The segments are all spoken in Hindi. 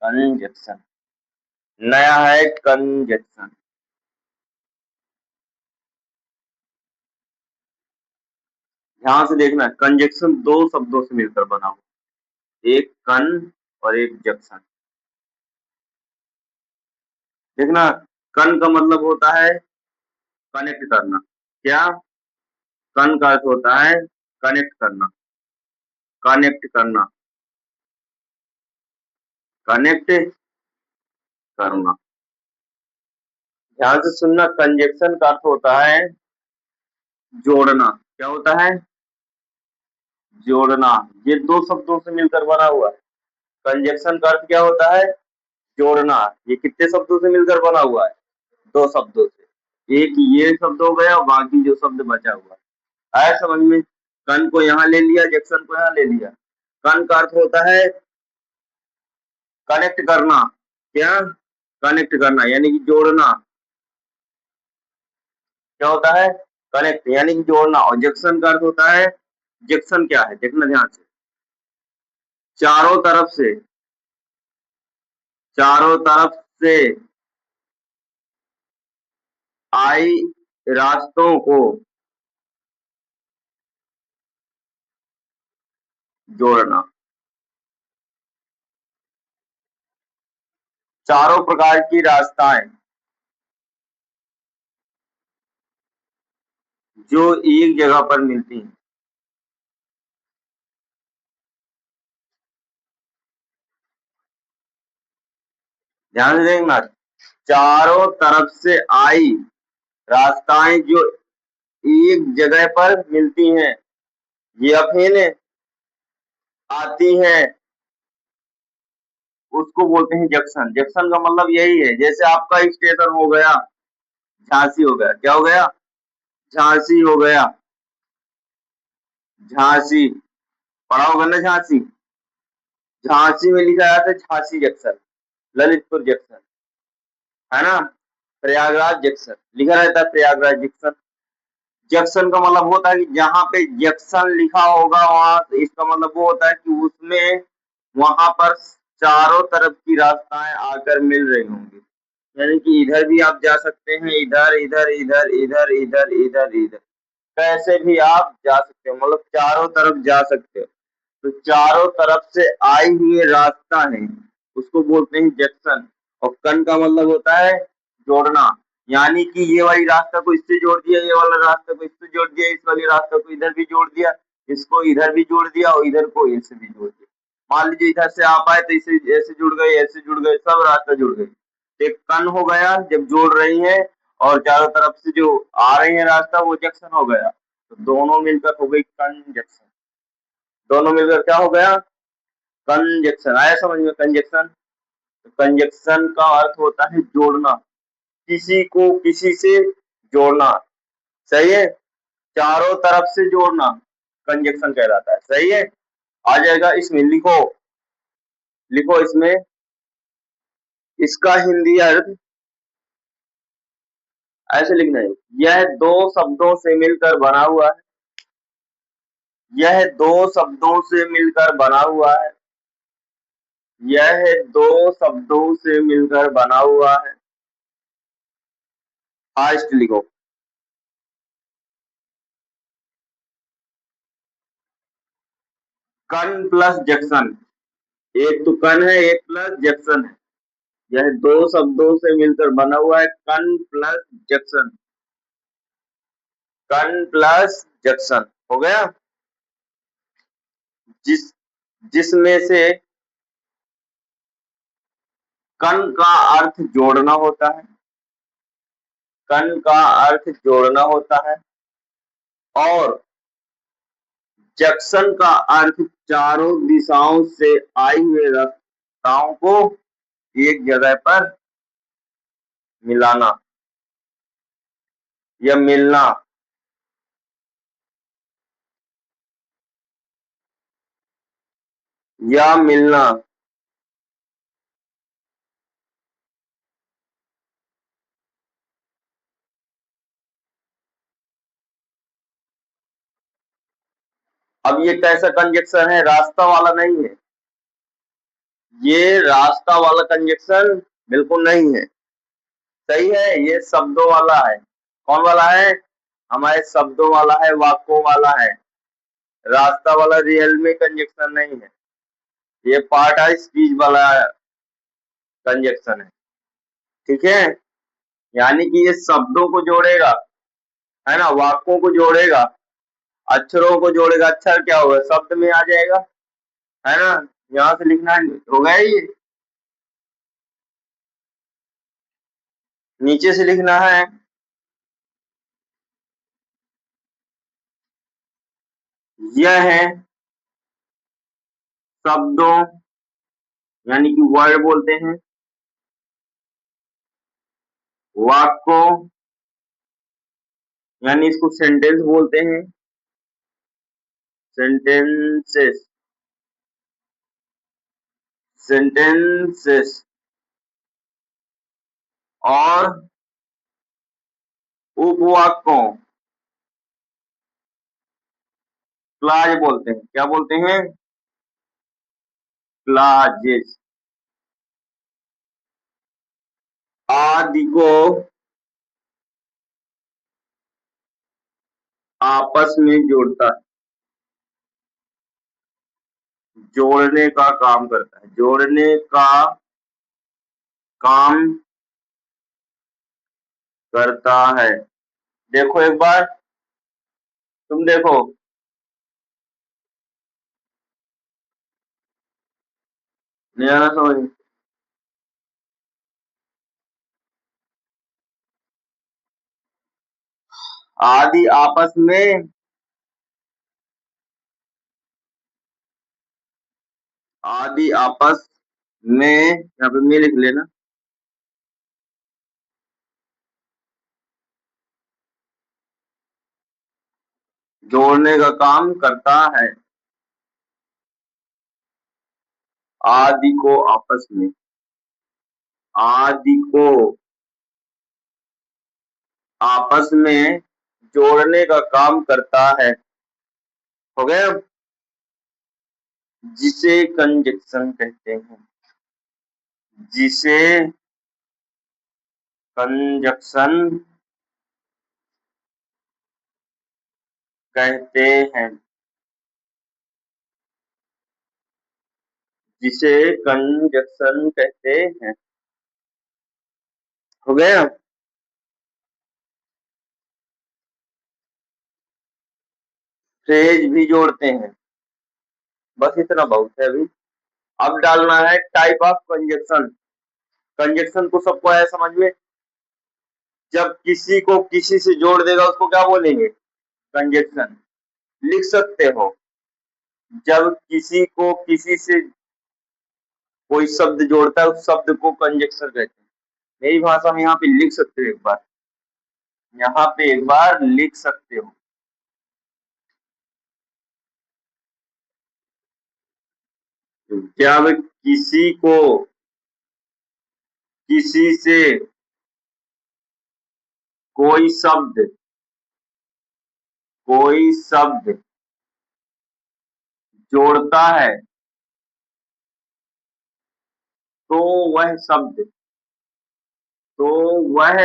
कंजक्शन। नया है कंजक्शन। ध्यान से देखना, कंजक्शन दो शब्दों से मिलकर बना हुआ, एक कन और एक जक्शन। देखना, कन का मतलब होता है कनेक्ट करना। क्या? कन का अर्थ होता है कनेक्ट करना, कनेक्ट करना, कनेक्ट करना। ध्यान से सुनना, कंजक्शन का अर्थ होता है जोड़ना। क्या होता है? जोड़ना। ये दो शब्दों से मिलकर बना हुआ है। कंजक्शन का अर्थ क्या होता है? जोड़ना। ये कितने शब्दों से मिलकर बना हुआ है? दो शब्दों से। एक ये शब्द हो गया और बाकी जो शब्द बचा हुआ है। आया समझ में? कन को यहाँ ले लिया, जक्शन को यहाँ ले लिया। कन का अर्थ होता है कनेक्ट करना। क्या? कनेक्ट करना यानी कि जोड़ना। क्या होता है? कनेक्ट यानी कि जोड़ना। और जंक्शन का अर्थ होता है, जंक्शन क्या है देखना ध्यान से, चारों तरफ से, चारों तरफ से आई रास्तों को जोड़ना। चारों प्रकार की रास्ताएं जो एक जगह पर मिलती हैं। ध्यान से देखना, चारों तरफ से आई रास्ताएं जो एक जगह पर मिलती हैं, ये अफीने आती हैं, उसको बोलते हैं जंक्शन। जंक्शन का मतलब यही है, जैसे आपका स्टेशन हो गया झांसी हो गया। क्या हो गया? झांसी हो गया। झांसी पढ़ा होगा ना झांसी। झांसी में लिखा जाता है झांसी जंक्शन, ललितपुर जंक्शन, है ना। प्रयागराज जंक्शन लिखा रहता है, प्रयागराज जंक्शन। जंक्शन का मतलब होता है कि जहाँ पे जंक्शन लिखा होगा वहां, इसका मतलब वो होता है कि उसमें वहां पर चारों तरफ की रास्ताएं आकर मिल रही होंगी। यानी कि इधर भी आप जा सकते हैं, इधर इधर इधर इधर इधर इधर इधर, कैसे भी आप जा सकते हो, मतलब चारों तरफ जा सकते हो। तो चारों तरफ से आई हुई रास्ता है, उसको बोलते हैं जंक्शन। और कन का मतलब होता है जोड़ना। यानी कि ये वाली रास्ता को इससे जोड़ दिया, ये वाला रास्ता को इससे जोड़ दिया, इस वाली रास्ता को इधर भी जोड़ दिया, इसको इधर भी जोड़ दिया और इधर को इससे भी जोड़ दिया। मान लीजिए इधर से आप आए तो इसे ऐसे जुड़ गए, ऐसे जुड़ गए, सब रास्ता जुड़ गए। एक कन हो गया जब जोड़ रही है, और चारों तरफ से जो आ रही है रास्ता वो जंक्शन हो गया। तो दोनों मिलकर हो गई कंजक्शन। दोनों मिलकर क्या हो गया? कंजक्शन। आया समझ में? कंजक्शन। तो कंजक्शन का अर्थ होता है जोड़ना, किसी को किसी से जोड़ना। सही है? चारों तरफ से जोड़ना कंजक्शन कहलाता है। सही है? आ जाएगा इसमें, लिखो, लिखो इसमें, इसका हिंदी अर्थ ऐसे लिखना है, यह दो शब्दों से मिलकर बना हुआ है। यह दो शब्दों से मिलकर बना हुआ है। यह दो शब्दों से मिलकर बना हुआ है। फास्ट लिखो। कन प्लस जंक्शन। एक तो कन है, एक प्लस जंक्शन है। यह दो शब्दों से मिलकर बना हुआ है, कन प्लस जंक्शन। कन प्लस जंक्शन हो गया। जिस जिसमें से कन का अर्थ जोड़ना होता है, कन का अर्थ जोड़ना होता है, और जंक्शन का अर्थ चारों दिशाओं से आई हुए रास्ताओं को एक जगह पर मिलाना या मिलना। या मिलना। अब ये कैसा कंजक्शन है? रास्ता वाला नहीं है, ये रास्ता वाला कंजक्शन बिल्कुल नहीं है। सही है, ये शब्दों वाला है। कौन वाला है? हमारे शब्दों वाला है, वाक्यों वाला है। रास्ता वाला रियल में कंजक्शन नहीं है। ये पार्ट है स्पीच वाला कंजक्शन है। ठीक है, यानी कि ये शब्दों को जोड़ेगा, है ना, वाक्यों को जोड़ेगा, अक्षरों को जोड़ेगा। अक्षर क्या होगा? शब्द में आ जाएगा, है ना। यहाँ से लिखना हो गया ये, नीचे से लिखना है। यह है शब्दों, यानी कि वर्ड बोलते हैं। वाक्यों, यानी इसको सेंटेंस बोलते हैं। Sentences, sentences. और उपवाक्यों, क्लाज बोलते हैं। क्या बोलते हैं? क्लाजेस। आदि को आपस में जोड़ता है, जोड़ने का काम करता है, जोड़ने का काम करता है। देखो एक बार, तुम देखो, नहीं आना समझ? आदि आपस में, आदि आपस में, यहाँ पे मैं लिख लेना। जोड़ने का काम करता है, आदि को आपस में, आदि को आपस में जोड़ने का काम करता है। हो गया? जिसे कंजक्शन कहते हैं, जिसे कंजक्शन कहते हैं, जिसे कंजक्शन कहते हैं। हो गया? फ्रेज भी जोड़ते हैं। बस इतना बहुत है अभी। अब डालना है टाइप ऑफ कंजक्शन। कंजक्शन को सबको है समझ में? जब किसी को किसी से जोड़ देगा उसको क्या बोलेंगे? कंजक्शन। लिख सकते हो, जब किसी को किसी से कोई शब्द जोड़ता है उस शब्द को कंजक्शन कहते हैं। मेरी भाषा में यहाँ पे लिख सकते हो एक बार, यहाँ पे एक बार लिख सकते हो। जब किसी को किसी से कोई शब्द, कोई शब्द जोड़ता है तो वह शब्द, तो वह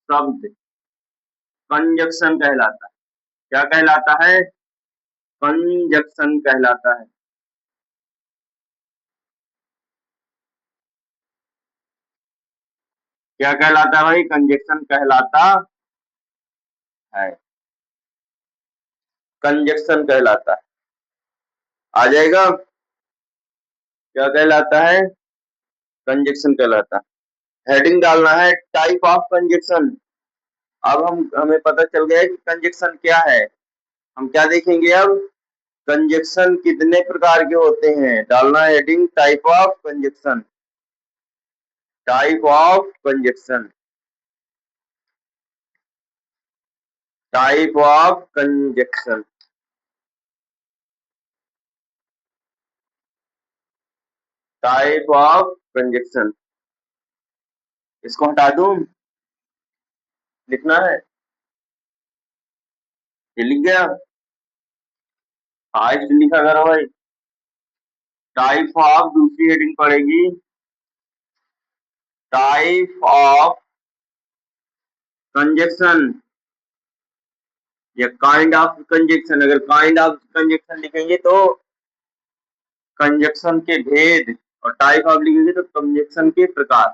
शब्द कंजक्शन कहलाता है। क्या कहलाता है? कंजक्शन कहलाता है। क्या कहलाता है भाई? कंजक्शन कहलाता है, कंजक्शन कहलाता है। आ जाएगा? क्या कहलाता है? कंजक्शन कहलाता है। हेडिंग डालना है टाइप ऑफ कंजक्शन। अब हमें पता चल गया कि कंजक्शन क्या है। हम क्या देखेंगे अब? कंजक्शन कितने प्रकार के होते हैं। डालना है heading type of conjunction, type of conjunction, type of conjunction, type of conjunction. इसको हटा दूं? लिखना है? ये लिख गया? फास्ट लिखा करो भाई। टाइप ऑफ, दूसरी हेडिंग पड़ेगी टाइप ऑफ कंजक्शन या काइंड ऑफ कंजक्शन। अगर काइंड ऑफ कंजक्शन लिखेंगे तो कंजक्शन के भेद, और टाइप ऑफ लिखेंगे तो कंजक्शन के प्रकार।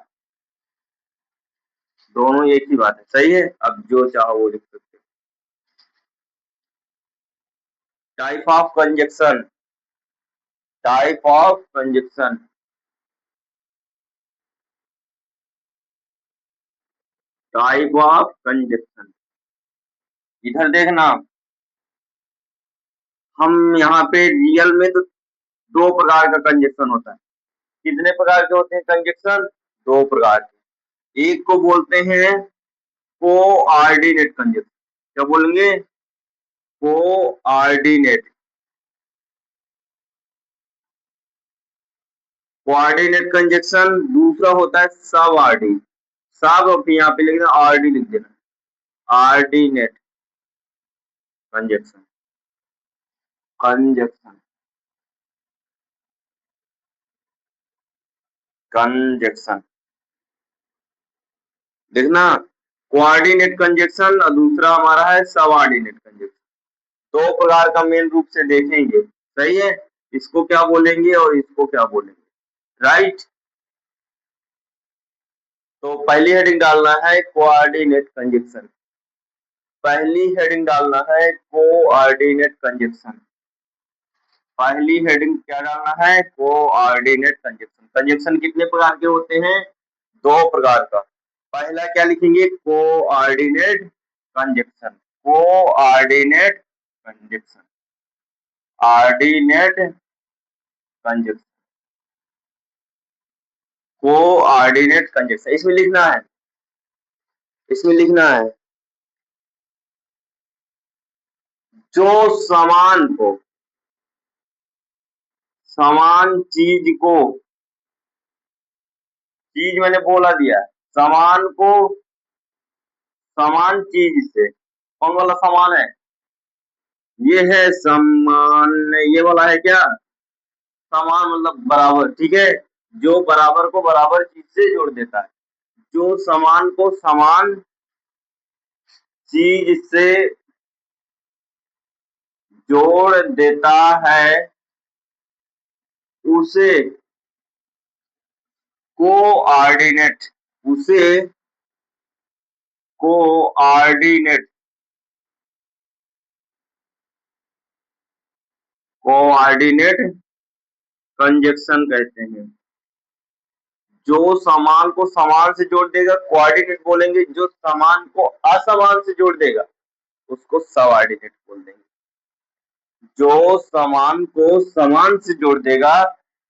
दोनों एक ही बात है, सही है। अब जो चाहो वो लिख सकते हैं। Type of conjunction, type of conjunction, type of conjunction. इधर देखना, हम यहाँ पे रियल में तो दो प्रकार का कंजक्शन होता है। कितने प्रकार के होते हैं कंजक्शन? दो प्रकार के। एक को बोलते हैं कोऑर्डिनेट कंजक्शन। क्या बोलेंगे? कोऑर्डिनेट। Coordinate conjunction. दूसरा होता है सब आरडी। सब यहाँ पे लिख देना, आरडी लिख देना, आर्डिनेट कंजक्शन। कंजक्शन, कंजक्शन देखना, कोऑर्डिनेट कंजक्शन और दूसरा हमारा है सब ऑर्डिनेट कंजक्शन। दो प्रकार का मेन रूप से देखेंगे, सही है। इसको क्या बोलेंगे और इसको क्या बोलेंगे, राइट। तो पहली हेडिंग डालना है कोऑर्डिनेट कंजक्शन। पहली हेडिंग डालना है कोऑर्डिनेट कंजक्शन। पहली हेडिंग क्या डालना है? Coordinate conjunction. कंजक्शन कितने प्रकार के होते हैं? दो प्रकार का। पहला क्या लिखेंगे? Coordinate conjunction. Coordinate conjunction, ordinate conjunction, coordinate conjunction. इसमें लिखना है, इसमें लिखना है जो समान को, समान चीज को, चीज मैंने बोला दिया, समान को समान चीज से, कौन वाला समान है? ये है समान, ये वाला है क्या? समान मतलब बराबर, ठीक है। जो बराबर को बराबर चीज से जोड़ देता है, जो समान को समान चीज से जोड़ देता है उसे कोऑर्डिनेट, उसे कोऑर्डिनेट, कोऑर्डिनेट कंजक्शन कहते हैं। जो समान को समान से जोड़ देगा कोऑर्डिनेट बोलेंगे, जो समान को असमान से जोड़ देगा उसको सबऑर्डिनेट बोल देंगे। जो समान को समान से जोड़ देगा,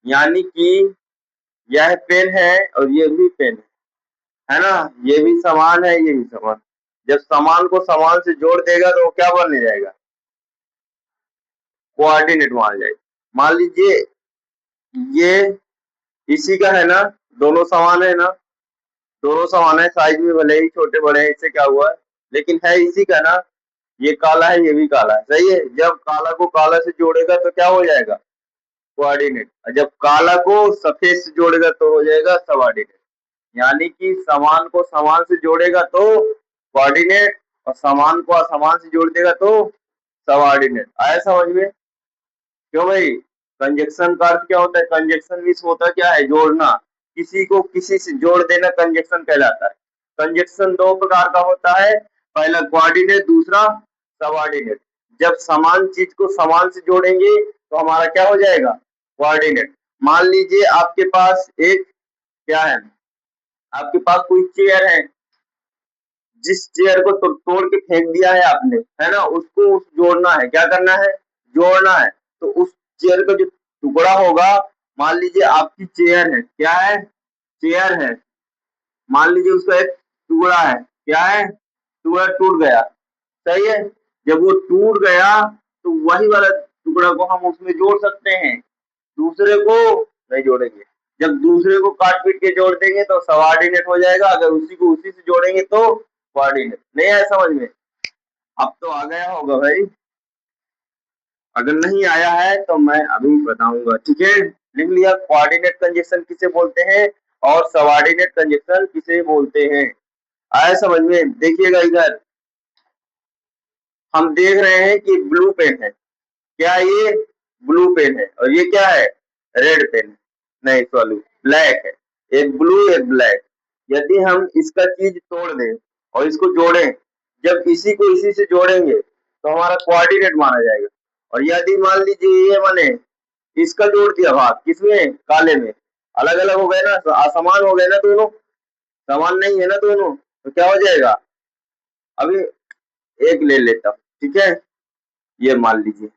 यानी कि यह पेन है और ये भी पेन है ना, ये भी समान है, ये भी समान। जब समान को समान से जोड़ देगा तो वो क्या बन जाएगा? कोऑर्डिनेट मान जाएगा। मान लीजिए ये इसी का है ना, दोनों समान है ना, दोनों समान है, साइज में भले ही छोटे बड़े हैं, इससे क्या हुआ, लेकिन है इसी का ना। ये काला है, ये भी काला है, सही है। जब काला को काला से जोड़ेगा तो क्या हो जाएगा? कोऑर्डिनेट। और जब काला को सफेद से जोड़ेगा तो हो जाएगा सबऑर्डिनेट। यानी कि समान को समान से जोड़ेगा तो कोऑर्डिनेट, और समान को असमान से जोड़ देगा तो सबऑर्डिनेट। आया समझ में? क्यों भाई? कंजक्शन का अर्थ क्या होता है? कंजक्शन मीन्स होता क्या है? जोड़ना। किसी को किसी से जोड़ देना कंजक्शन कहलाता है। कंजक्शन दो प्रकार का होता है, पहला कोऑर्डिनेट, दूसरा सबऑर्डिनेट। जब समान चीज को समान से जोड़ेंगे तो हमारा क्या हो जाएगा? कोऑर्डिनेट। मान लीजिए आपके पास एक क्या है, आपके पास कोई चेयर है, जिस चेयर को तोड़ के फेंक दिया है आपने, है ना, उसको जोड़ना है। क्या करना है? जोड़ना है। तो उस चेयर का जो टुकड़ा होगा, मान लीजिए आपकी चेयर है, क्या है? चेयर है। मान लीजिए उसका एक टुकड़ा है, क्या है? टुकड़ा टूट गया, सही है। जब वो टूट गया तो वही वाला टुकड़ा को हम उसमें जोड़ सकते हैं, दूसरे को नहीं जोड़ेंगे। जब दूसरे को काट पीट के जोड़ देंगे तो सबऑर्डिनेट हो जाएगा, अगर उसी को उसी से जोड़ेंगे तो कोऑर्डिनेट। नहीं आया समझ में? अब तो आ गया होगा भाई। अगर नहीं आया है तो मैं अभी बताऊंगा, ठीक है। लिख लिया। कोऑर्डिनेट कंजक्शन किसे बोलते हैं और सबऑर्डिनेट कंजक्शन किसे बोलते हैं, आया समझ में। देखिएगा इधर हम देख रहे हैं कि ब्लू पेन है, क्या ये ब्लू पेन है, और ये क्या है रेड पेन, नहीं सॉरी ब्लैक है, एक ब्लू एक ब्लैक। यदि हम इसका चीज तोड़ दें और इसको जोड़ें, जब इसी को इसी से जोड़ेंगे तो हमारा कोऑर्डिनेट माना जाएगा। और यदि मान लीजिए ये मैंने इसका जोड़ दिया भाग किसमें, काले में, अलग अलग हो गए ना, असमान हो गए ना दोनों, समान नहीं है ना दोनों, तो क्या हो जाएगा। अभी एक ले लेता हूं, ठीक है, ये मान लीजिए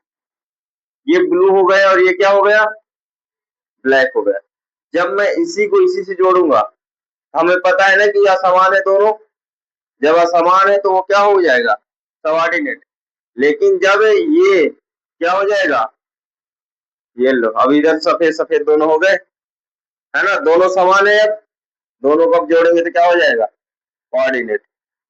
ये ब्लू हो गया और ये क्या हो गया ब्लैक हो गया। जब मैं इसी को इसी से जोड़ूंगा, हमें पता है ना कि यह समान है दोनों, जब असमान है तो वो क्या हो जाएगा सबऑर्डिनेट। लेकिन जब ये क्या हो जाएगा, ये लो अब इधर सफेद सफेद दोनों हो गए, है ना, दोनों समान है, अब दोनों को अब जोड़ेंगे तो क्या हो जाएगा कोऑर्डिनेट।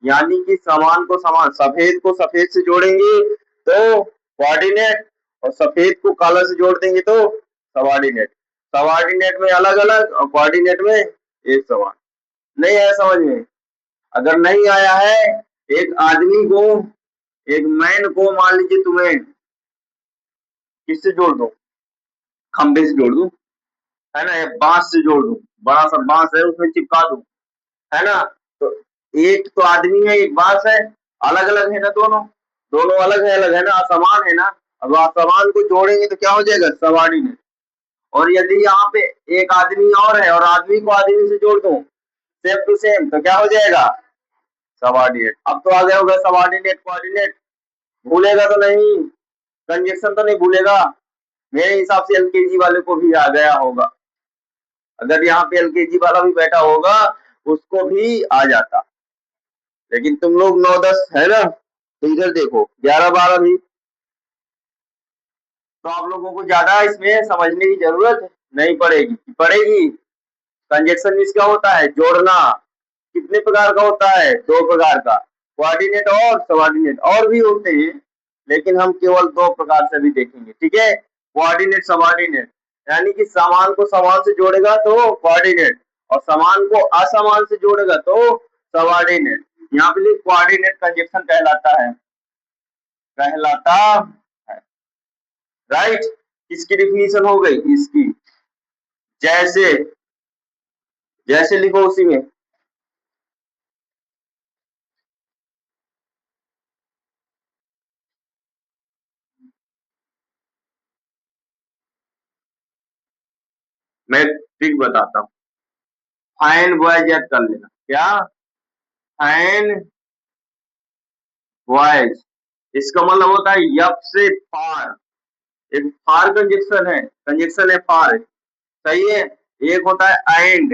यानी कि समान को समान, सफेद को सफेद से जोड़ेंगे तो कोऑर्डिनेट, और सफेद को काला से जोड़ देंगे तो सबऑर्डिनेट। सबऑर्डिनेट में अलग अलग और कोऑर्डिनेट में एक समान। नहीं आया समझ में। अगर नहीं आया है, एक आदमी को, एक मैन को मान लीजिए तुम्हें किससे जोड़ दो, खंबे से जोड़ दूं, है ना, या बांस से जोड़ दूं, बड़ा सा बांस है उसमें चिपका दूं, है ना, तो एक तो आदमी है एक बांस है, अलग अलग है ना दोनों, दोनों अलग है ना, असमान है ना। अब असमान को जोड़ेंगे तो क्या हो जाएगा सबऑर्डिनेट। और यदि यहाँ पे एक आदमी और है और आदमी को आदमी से जोड़ दूं सेम टू सेम, तो क्या हो जाएगा सबऑर्डिनेट। अब तो आ गया होगा सबऑर्डिनेट कोऑर्डिनेट, भूलेगा तो नहीं, कंजक्शन तो नहीं भूलेगा। मेरे हिसाब से एलकेजी वाले को भी आ गया होगा, अगर यहाँ पे एलकेजी वाला भी बैठा होगा उसको भी आ जाता। लेकिन तुम लोग 9-10 है ना, तो इधर देखो 11-12 भी, तो आप लोगों को ज्यादा इसमें समझने की जरूरत नहीं पड़ेगी, पड़ेगी। कंजक्शन मीन्स क्या होता है जोड़ना, कितने प्रकार का होता है, 2 प्रकार का, कोऑर्डिनेट और सबऑर्डिनेट, और भी होते हैं लेकिन हम केवल 2 प्रकार से भी देखेंगे, ठीक है, कोऑर्डिनेट सबऑर्डिनेट। यानी कि समान को समान से जोड़ेगा तो कोऑर्डिनेट, और समान को असमान से जोड़ेगा तो सबऑर्डिनेट। यहाँ पे कोऑर्डिनेट कंजक्शन कहलाता है, कहलाता है, राइट। इसकी डिफिनीशन हो गई इसकी, जैसे जैसे लिखो उसी में, मैं ट्रिक बताता हूँ। फाइन बॉयज याद कर लेना, क्या फाइन बॉयज, इसका मतलब होता है यप से फार, एक फार कंजक्शन है फार, सही है। एक होता है एंड,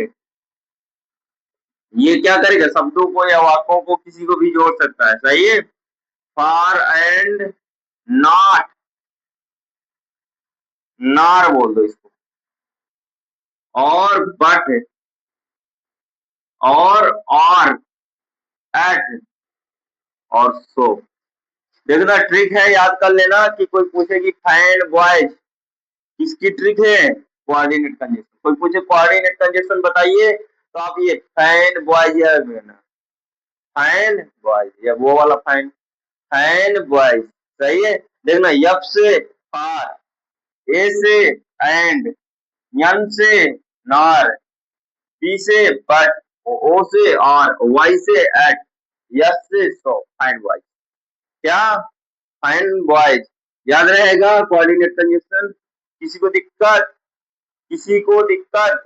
ये क्या करेगा शब्दों को या वाक्यों को किसी को भी जोड़ सकता है, सही है। फार एंड नॉट, नार बोल दो इसको, और बट, और एट, और सो। देखना ट्रिक है, याद कर लेना कि कोई पूछेगी फाइंड बॉयज, किसकी ट्रिक है कोऑर्डिनेट कंजक्शन। कोई पूछे कोऑर्डिनेट कंजक्शन बताइए तो आप ये फाइंड बॉयज याद रखना, फाइंड बॉयज, या वो वाला फाइंड, फाइंड बॉयज, सही है। देखना यप से फार, ए से एंड, यन से नार, पी से बट, ओ से और, वाई से एट, यस से सो, फाइंड बॉयज, क्या फाइंड बॉयज, याद रहेगा कोऑर्डिनेट कंजक्शन। किसी को दिक्कत, किसी को दिक्कत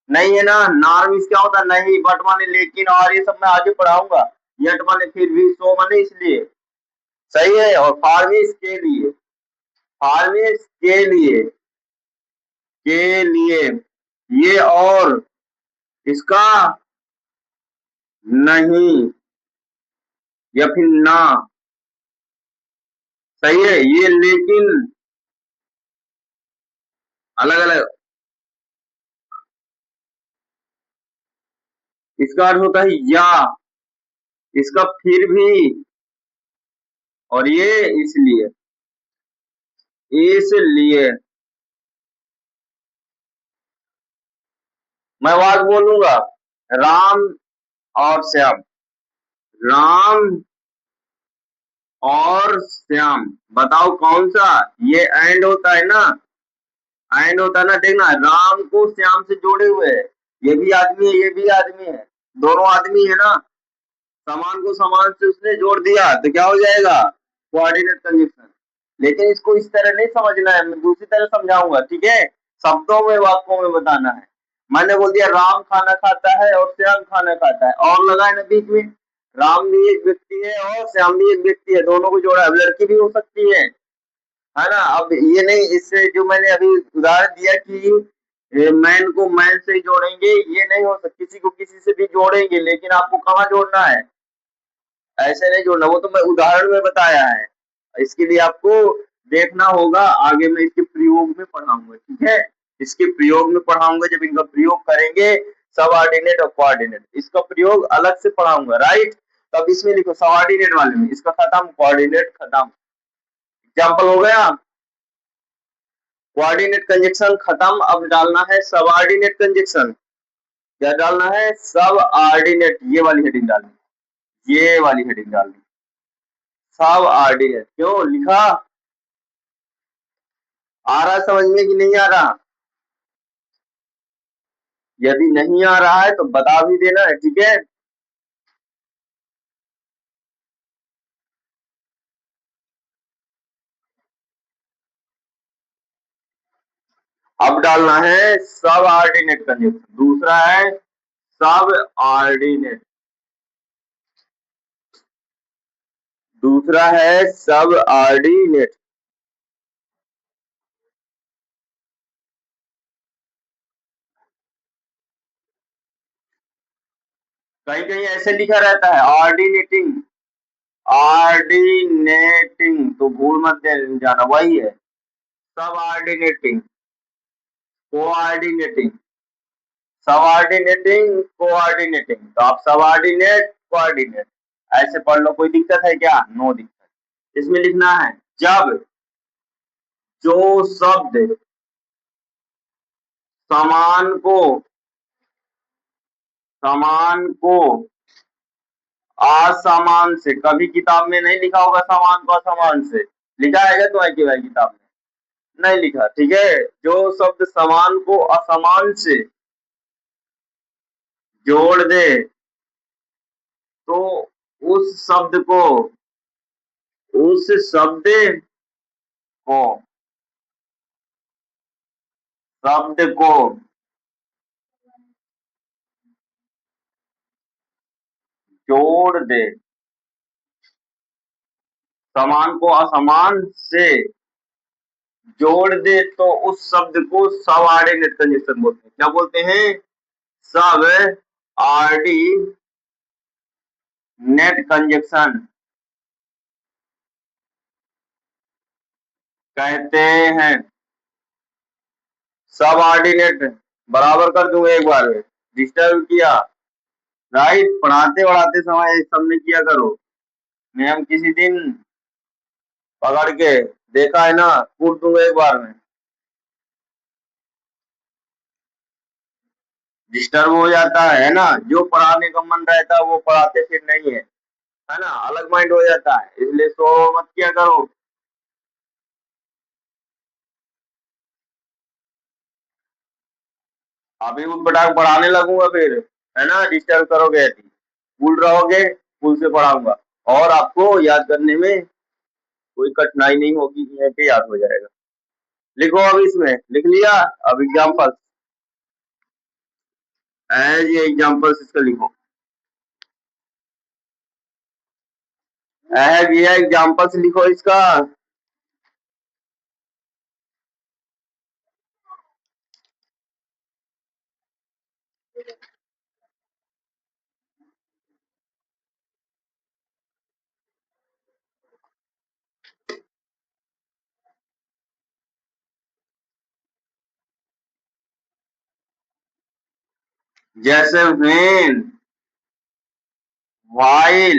नहीं है ना। नार मीन्स क्या होता है नहीं, बट माने लेकिन, और ये सब मैं आगे पढ़ाऊंगा। यट माने फिर भी, सो माने इसलिए, सही है। और फार मीन्स के लिए, फार मीन्स के लिए, के लिए, ये और इसका नहीं, या फिर ना, सही है। ये लेकिन अलग अलग, इसका अर्थ होता है या, इसका फिर भी, और ये इसलिए, इसलिए, मैं वाक्य बोलूंगा, राम और श्याम, राम और श्याम, बताओ कौन सा? ये एंड होता है ना, एंड होता है ना। देखना, राम को श्याम से जोड़े हुए है, ये भी आदमी है, ये भी आदमी है, दोनों आदमी है ना। समान को समान से उसने जोड़ दिया तो क्या हो जाएगा? Coordinate conjunction. लेकिन इसको इस तरह नहीं समझना है, मैं दूसरी तरह समझाऊंगा, ठीक है? शब्दों में, वाक्यों में बताना है। मैंने बोल दिया राम खाना खाता है और श्याम खाना खाता है, और लगा है ना बीच में, राम भी एक व्यक्ति है और श्याम भी एक व्यक्ति है, दोनों को जोड़ा। अब लड़की भी हो सकती है ना। अब ये नहीं, इससे जो मैंने अभी उदाहरण दिया कि मैन को मैन से जोड़ेंगे, ये नहीं हो सकता, किसी को किसी से भी जोड़ेंगे, लेकिन आपको कहाँ जोड़ना है? ऐसे नहीं जोड़ना, वो तो मैं उदाहरण में बताया है। इसके लिए आपको देखना होगा, आगे मैं इसके प्रयोग में पढ़ाऊंगा, ठीक है? इसके प्रयोग में पढ़ाऊंगा, जब इनका प्रयोग करेंगे, सबऑर्डिनेट और कोऑर्डिनेट, इसका प्रयोग अलग से पढ़ाऊंगा, राइट? तब इसमें लिखो सबऑर्डिनेट वाले में, इसका खत्म, कोऑर्डिनेट खत्म। एग्जाम्पल हो गया, कोऑर्डिनेट कंजक्शन खत्म। अब डालना है सबऑर्डिनेट कंजक्शन। क्या डालना है? सबऑर्डिनेट, ये वाली हेडिंग डालनी, ये वाली हेडिंग डालनी, सबऑर्डिनेट। क्यों लिखा? आ रहा समझ में कि नहीं आ रहा? यदि नहीं आ रहा है तो बता भी देना है, ठीक है? अब डालना है सब ऑर्डिनेट कंजक्शन, दूसरा है सब ऑर्डिनेट, दूसरा है सब ऑर्डिनेट। कहीं कहीं ऐसे लिखा रहता है ऑर्डिनेटिंग, ऑर्डिनेटिंग, तो भूल मत जाना, वही है सब ऑर्डिनेटिंग, कोऑर्डिनेटिंग, सबऑर्डिनेटिंग, कोऑर्डिनेटिंग। तो आप सबऑर्डिनेट, कोऑर्डिनेट ऐसे पढ़ लो, कोई दिक्कत है क्या? नो दिक्कत। इसमें लिखना है जब जो शब्द समान को, समान को असमान से, कभी किताब में नहीं लिखा होगा समान को असमान से, लिखा है क्या तुम्हारी भाई किताब में? नहीं लिखा, ठीक है? जो शब्द समान को असमान से जोड़ दे तो उस शब्द को, उस शब्द को, शब्द को जोड़ दे, समान को असमान से जोड़ दे तो उस शब्द को सब ऑर्डिनेट कंजक्शन बोलते हैं। क्या बोलते हैं? सब ऑर्डिनेट कंजक्शन कहते हैं। सब ऑर्डिनेट, बराबर कर दूंगा एक बार में, डिस्टर्ब किया, राइट? पढ़ाते पढ़ाते समय सब में किया करो। मैं हम किसी दिन पकड़ के देखा है ना, कूट दूंगा एक बार में, डिस्टर्ब हो जाता है ना। जो पढ़ाने का मन रहता है वो पढ़ाते फिर नहीं है ना, अलग माइंड हो जाता है, इसलिए शो मत किया करो। अभी उठ पटाख पढ़ाने लगूंगा फिर, है ना, डिस्टर्ब करोगे यदि, भूल रहोगे, भूल से पढ़ाऊंगा, और आपको याद करने में कोई कठिनाई नहीं होगी, यहीं पे याद हो जाएगा। लिखो, अब इसमें लिख लिया। अब एग्जाम्पल, एज ये एग्जाम्पल्स इसका लिखो, एज ये एग्जाम्पल्स लिखो इसका। जैसे व्हेन, व्हाइल,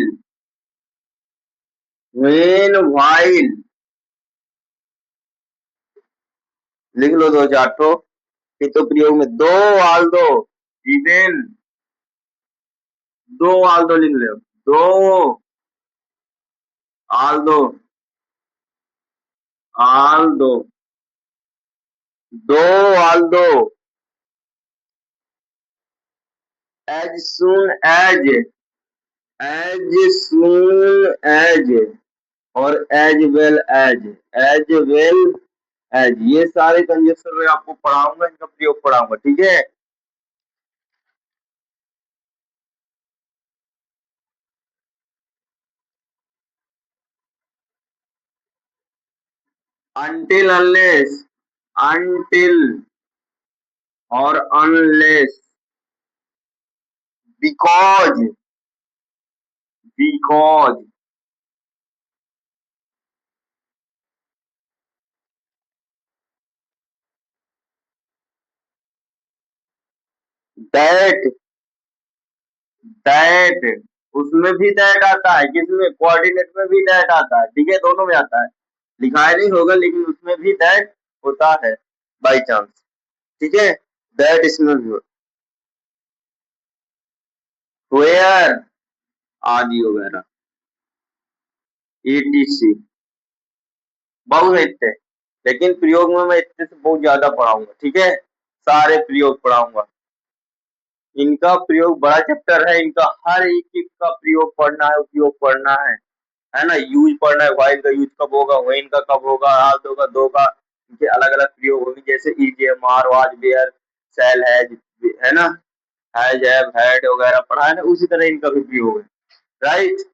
व्हेन व्हाइल, लिख लो दो चार तो। फिर तो प्रयोग में दो वाल दो, इथेन, दो आल्दो लिख लो, दो आल्दो, आल्दो, दो आल्दो, एज सुन एज और एज वेल एज, ये सारे कंजक्शन में आपको पढ़ाऊंगा, इनका प्रयोग पढ़ाऊंगा, ठीक है। until unless, until और unless, because that, उसमें भी दैट आता है, किसमें, कोऑर्डिनेट में भी दैट आता है, ठीक है, दोनों में आता है, लिखाया नहीं होगा लेकिन उसमें भी दैट होता है बाई चांस, ठीक है, दैट इसमें भी होता है, वेयर आदि वगैरह, etc, बहुत इतने, लेकिन प्रयोग में मैं इतने से बहुत ज्यादा पढ़ाऊंगा, ठीक है, सारे प्रयोग पढ़ाऊंगा, इनका प्रयोग बड़ा चैप्टर है, इनका हर एक का प्रयोग पढ़ना है, उपयोग पढ़ना है ना, यूज पढ़ना है, वाइल का यूज कब होगा, व्हेन का कब होगा, आल दो का, दो का, इनके अलग अलग प्रयोग होंगे, जैसे is, am, are, was, were, shall, has, है ना, हैज, हैव, हैड वगैरह पढ़ा है ना, उसी तरह इनका भी प्रयोग है, राइट।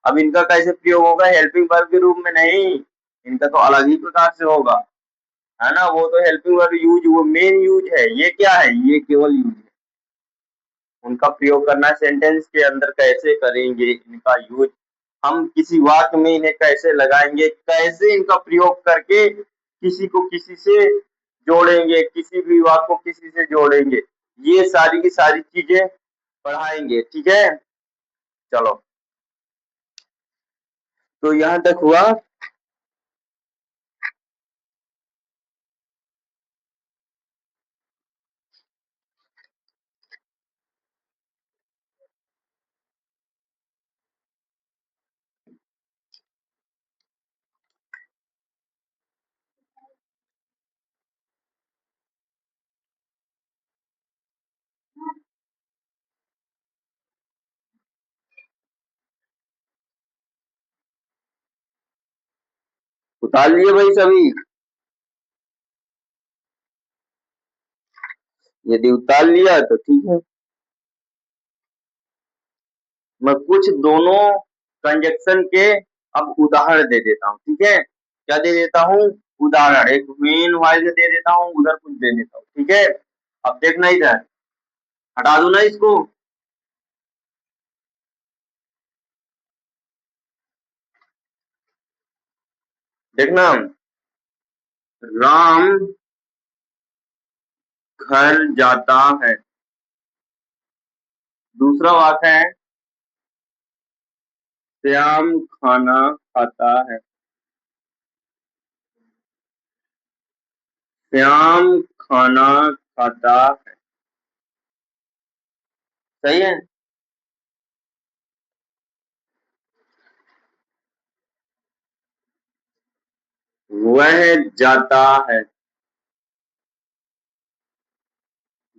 अब इनका कैसे प्रयोग होगा, हेल्पिंग वर्ब के रूप में नहीं, इनका तो अलग ही प्रकार से होगा, है ना, वो तो हेल्पिंग वर्ब यूज, वो मेन यूज है, ये क्या है, ये केवल यूज है, उनका प्रयोग करना सेंटेंस के अंदर कैसे करेंगे इनका यूज, हम किसी वाक्य में इन्हें कैसे लगाएंगे, कैसे इनका प्रयोग करके किसी को किसी से जोड़ेंगे, किसी भी वाक्य को किसी से जोड़ेंगे, ये सारी की सारी चीजें पढ़ाएंगे, ठीक है। चलो, तो यहां तक हुआ। उतार लिए भाई सभी, यदि उतार लिया तो ठीक है, मैं कुछ दोनों कंजक्शन के अब उदाहरण दे देता हूँ, ठीक है, क्या दे देता हूँ, उदाहरण, एक मेन वाइज दे देता हूँ, उधर कुछ दे देता हूँ, ठीक है। अब देखना इधर, हटा दू ना इसको, देखना, राम घर जाता है, दूसरा वाक्य है श्याम खाना खाता है, श्याम खाना खाता है, सही है। वह जाता है,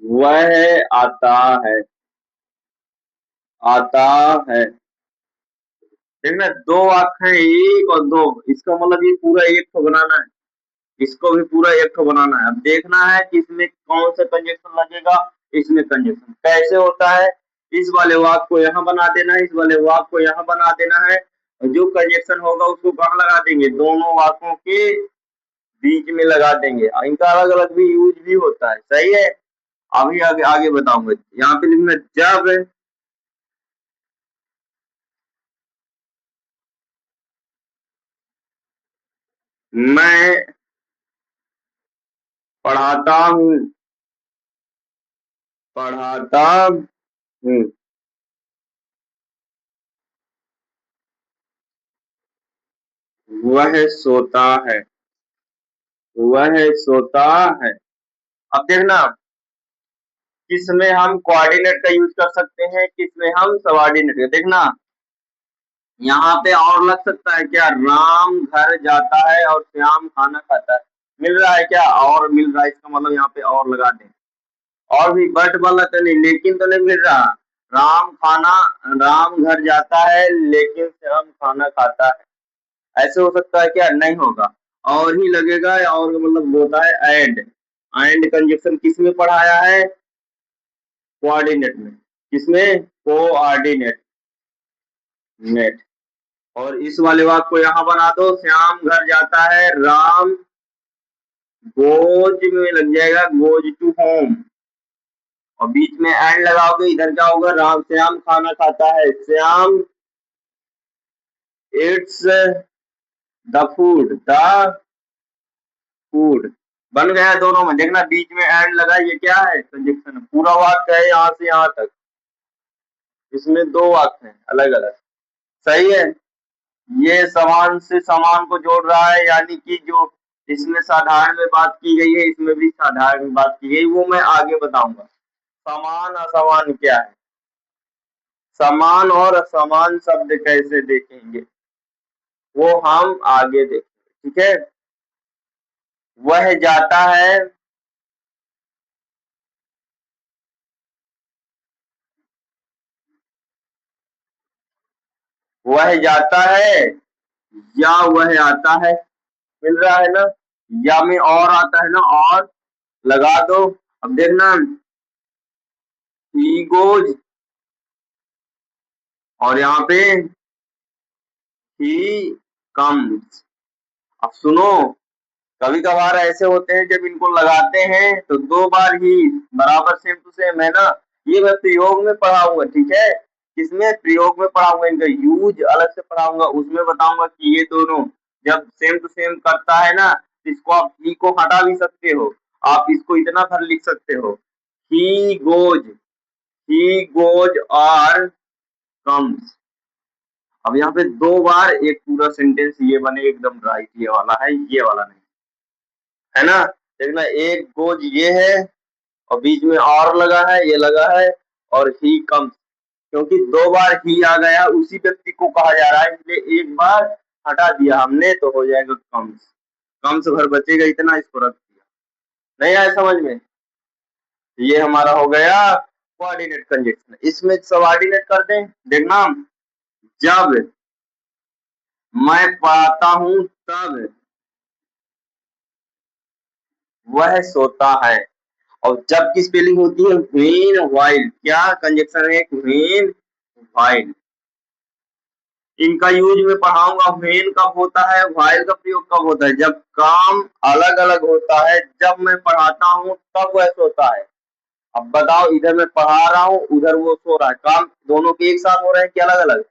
वह आता है, आता है, देखना दो वाक्य है, एक और दो, इसका मतलब ये पूरा एक तो बनाना है, इसको भी पूरा एक तो बनाना है, अब देखना है कि इसमें कौन सा कंजक्शन लगेगा, इसमें कंजक्शन कैसे होता है, इस वाले वाक्य को यहाँ बना देना है, इस वाले वाक्य को यहाँ बना देना है, और जो कंजक्शन होगा उसको कहाँ लगा देंगे, दोनों वाक्यों के बीच में लगा देंगे, इनका अलग अलग भी यूज भी होता है, सही है। अभी आगे आगे बताऊंगा, यहाँ पे लिखना जब मैं पढ़ाता हूँ, पढ़ाता हूँ, वह सोता है, वह सोता है, अब देखना किसमें हम कोऑर्डिनेट का यूज कर सकते हैं, किसमें हम सबऑर्डिनेट का। देखना यहाँ पे और लग सकता है क्या, राम घर जाता है और श्याम खाना खाता है, मिल रहा है क्या, और मिल रहा है, इसका मतलब यहाँ पे और लगा दें, और भी बट वाला तो नहीं, लेकिन तो नहीं मिल रहा। राम घर जाता है लेकिन श्याम खाना खाता है, ऐसे हो सकता है क्या, नहीं होगा, और ही लगेगा, और मतलब होता है एंड कंजक्शन किस में पढ़ाया है, कोऑर्डिनेट में, किसमें, कोऑर्डिनेट नेट। और इस वाले वाक्य को यहाँ बना दो, श्याम घर जाता है, राम गोज में लग जाएगा, गोज टू होम, और बीच में एंड लगाओगे, इधर क्या होगा, राम श्याम खाना खाता है, श्याम इट्स द फूड बन गया दोनों में। देखना बीच में एंड लगा, ये क्या है, कंजक्शन, पूरा वाक्य है यहाँ से यहाँ तक, इसमें दो वाक्य हैं अलग अलग, सही है। ये समान से समान को जोड़ रहा है, यानी कि जो इसमें साधारण में बात की गई है, इसमें भी साधारण में बात की गई, वो मैं आगे बताऊंगा। समान असमान क्या है, समान और असमान शब्द कैसे देखेंगे, वो हम आगे देखेंगे, ठीक है। वह जाता है, वह जाता है या वह आता है, मिल रहा है ना, या में और आता है ना, और लगा दो। अब देखना ही गोज, और यहाँ पे ही कम्स। अब सुनो, कभी कभार ऐसे होते हैं जब इनको लगाते हैं तो दो बार ही बराबर सेम टू सेम है ना, ये मैं प्रयोग में पढ़ाऊंगा, ठीक है, किसमें, प्रयोग में पढ़ाऊंगा, इनका यूज अलग से पढ़ाऊंगा, उसमें बताऊंगा कि ये दोनों जब सेम टू सेम करता है ना, तो इसको आप ही को हटा भी सकते हो, आप इसको इतना भर लिख सकते हो, ही गोज, ही गोज और कम्स। अब यहाँ पे दो बार एक पूरा सेंटेंस ये बने एकदम राइट, ये वाला है, ये वाला नहीं है ना। देखना एक गोज ये है, और बीच में और लगा है, ये लगा है, और ही कम्स, क्योंकि दो बार ही आ गया, उसी व्यक्ति को कहा जा रहा है, इसलिए एक बार हटा दिया हमने तो हो जाएगा कम्स, कम्स भर बचेगा इतना, इसको रख दिया। नहीं आया समझ में, ये हमारा हो गया कोऑर्डिनेट कंजक्शन। इसमें सबऑर्डिनेट कर दें, देखना जब मैं पढ़ाता हूं तब वह सोता है, और जब की स्पेलिंग होती है व्हेन व्हाइल, क्या कंजक्शन है, व्हेन व्हाइल। इनका यूज में पढ़ाऊंगा, व्हेन कब होता है, व्हाइल का प्रयोग कब होता है, जब काम अलग अलग होता है, जब मैं पढ़ाता हूँ तब वह सोता है। अब बताओ, इधर मैं पढ़ा रहा हूँ, उधर वो सो रहा है, काम दोनों के एक साथ हो रहे हैं कि अलग अलग,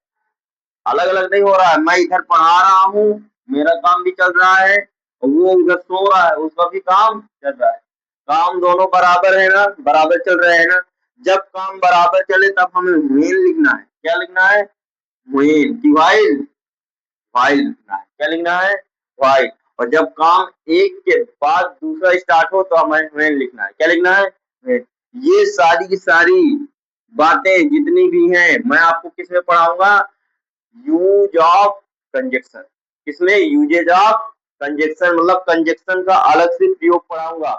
अलग अलग नहीं हो रहा है, मैं इधर पढ़ा रहा हूँ, मेरा काम भी चल रहा है, और वो उधर सो रहा है, उसका भी काम चल रहा है, काम दोनों बराबर है ना, बराबर चल रहे हैं ना। जब काम बराबर चले तब हमें व्हेन लिखना है, क्या लिखना है, व्हेन की व्हाइल, व्हाइल लिखना है, क्या लिखना है, व्हाइल। और जब काम एक के बाद दूसरा स्टार्ट हो तो हमें व्हेन लिखना है, क्या लिखना है, व्हेन। ये सारी की सारी बातें जितनी भी हैं मैं आपको किसमें पढ़ाऊंगा, यूज ऑफ कंजक्शन, किसमें, यूजेज ऑफ कंजक्शन, मतलब कंजक्शन का अलग से प्रयोग पढ़ाऊंगा।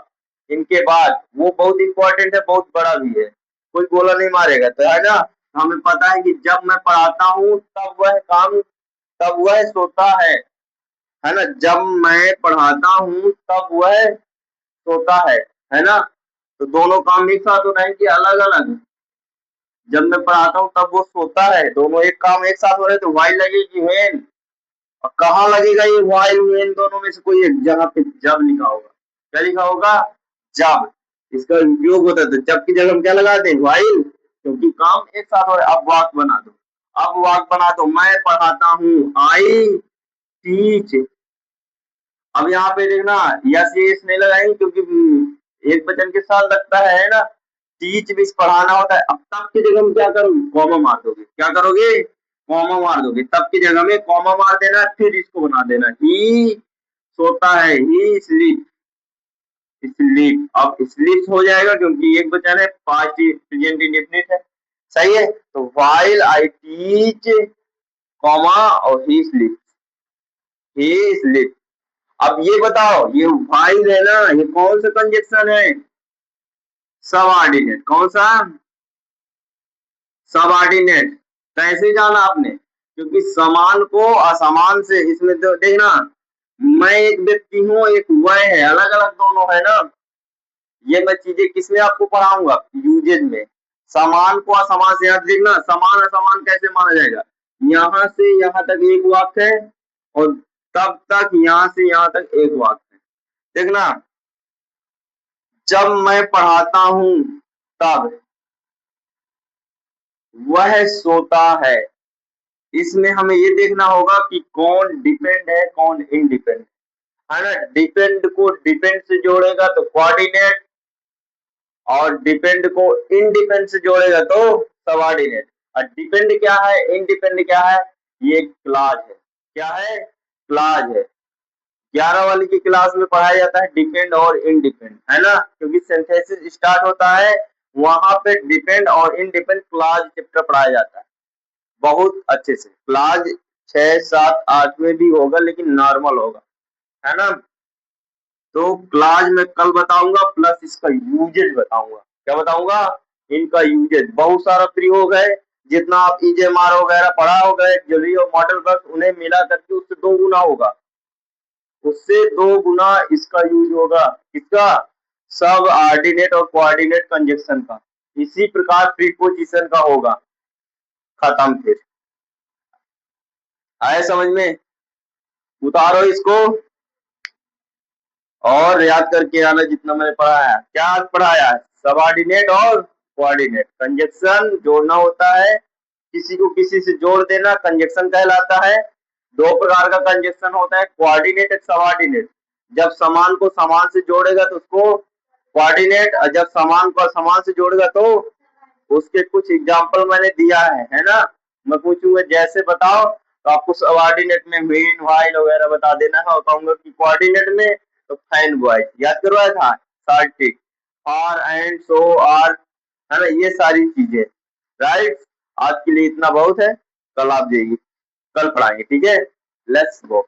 इनके बाद वो बहुत इंपॉर्टेंट है, बहुत बड़ा भी है, कोई गोला नहीं मारेगा, तो है ना। हमें पता है कि जब मैं पढ़ाता हूँ तब वह काम, तब वह सोता है ना, जब मैं पढ़ाता हूँ तब वह सोता है ना। तो दोनों काम एक साथ हो रहे हैं कि अलग अलग, जब मैं पढ़ाता हूँ तब वो सोता है, दोनों एक काम एक साथ हो रहे हैं, तो व्हाइल लगेगी व्हेन, और कहाँ लगेगा ये व्हाइल व्हेन, दोनों में से कोई एक जगह पे जब लिखा होगा, क्या लिखा होगा, जब। इसका उपयोग होता है, तो जब की जगह हम क्या लगाते हैं, व्हाइल, क्योंकि काम एक साथ हो रहा है। अब वाक्य बना दो, अब वाक्य बना दो, मैं पढ़ाता हूँ, आई टीच। अब यहाँ पे देखना यस ये नहीं लगाएंगे, क्योंकि एक वचन के साथ लगता है ना, टीच भी पढ़ाना होता है। अब तब की जगह में क्या करोगे, कॉमा मार दोगे, क्या करोगे, कॉमा मार दोगे, तब की जगह में कॉमा मार देना, फिर इसको बना देना, ही सोता है, ही स्लीप, स्लीप, अब स्लीप्स हो जाएगा क्योंकि एक वचन है, पास्ट प्रेजेंट इंडेफिनिट है, सही है। तो व्हाइल आई टीच कॉमा और ही स्लीप, ही स्लीप। अब ये बताओ, ये व्हाइल है ना, ये कौन सा कंजक्शन है? सबऑर्डिनेट। कौन सा? सबऑर्डिनेट। कैसे जाना आपने? क्योंकि समान को असमान से, इसमें तो देखना, मैं एक व्यक्ति हूँ, एक वह है, अलग अलग दोनों है ना। ये मैं चीजें किसमें आपको पढ़ाऊंगा? यूजेज में। समान को असमान से, याद देखना, समान असमान कैसे माना जाएगा? यहाँ से यहाँ तक एक वाक्य है और तब तक यहाँ से यहाँ तक एक वाक्य है। देखना, जब मैं पढ़ाता हूं तब वह सोता है। इसमें हमें ये देखना होगा कि कौन डिपेंड है, कौन इंडिपेंडेंट है ना। डिपेंड को डिपेंड से जोड़ेगा तो कोऑर्डिनेट, और डिपेंड को इंडिपेंड से जोड़ेगा तो सबऑर्डिनेट। और डिपेंड क्या है, इंडिपेंड क्या है? ये क्लाज है। क्या है? क्लाज है। 11 वाली की क्लास में पढ़ाया जाता है डिपेंड और इंडिपेंड, है ना, क्योंकि सिंथेसिस स्टार्ट होता है वहां पे डिपेंड और इंडिपेंड क्लाज चैप्टर पढ़ाया जाता है बहुत अच्छे से। क्लाज 6, 7, 8 में भी होगा लेकिन नॉर्मल होगा, है ना। तो क्लाज में कल बताऊंगा, प्लस इसका यूजेज बताऊंगा। क्या बताऊंगा? इनका यूजेज। बहुत सारा प्रयोग है, जितना आप ईजेएमआर वगैरह पढ़ा होगा, ज्वेलरी और मॉडल बस, उन्हें मिला करके उससे 2 गुना होगा, उससे 2 गुना इसका यूज होगा। किसका? सब ऑर्डिनेट और कोऑर्डिनेट कंजक्शन का। इसी प्रकार प्रीपोजिशन का होगा। खत्म फिर। आए समझ में? उतारो इसको और याद करके आना जितना मैंने पढ़ाया। क्या पढ़ाया है? सबऑर्डिनेट और कोऑर्डिनेट कंजक्शन जोड़ना होता है, किसी को किसी से जोड़ देना कंजक्शन कहलाता है। 2 प्रकार का कंजक्शन होता है, कोऑर्डिनेट और सबऑर्डिनेट। जब समान को समान से जोड़ेगा तो उसको कोऑर्डिनेट, और जब समान को समान से जोड़ेगा तो उसके कुछ एग्जांपल मैंने दिया है ना। मैं पूछूंगा जैसे बताओ, तो आपको सबऑर्डिनेट में मीन व्हाइल वगैरह बता देना है, और कहूंगा कि कोऑर्डिनेट में तो फाइन बॉय याद करवाया था, सार्टिक, आर एंड सो आर, है ना, ये सारी चीजें। राइट, आज के लिए इतना बहुत है, कल आप जाइए, कल पढ़ाएंगे, ठीक है। Let's go.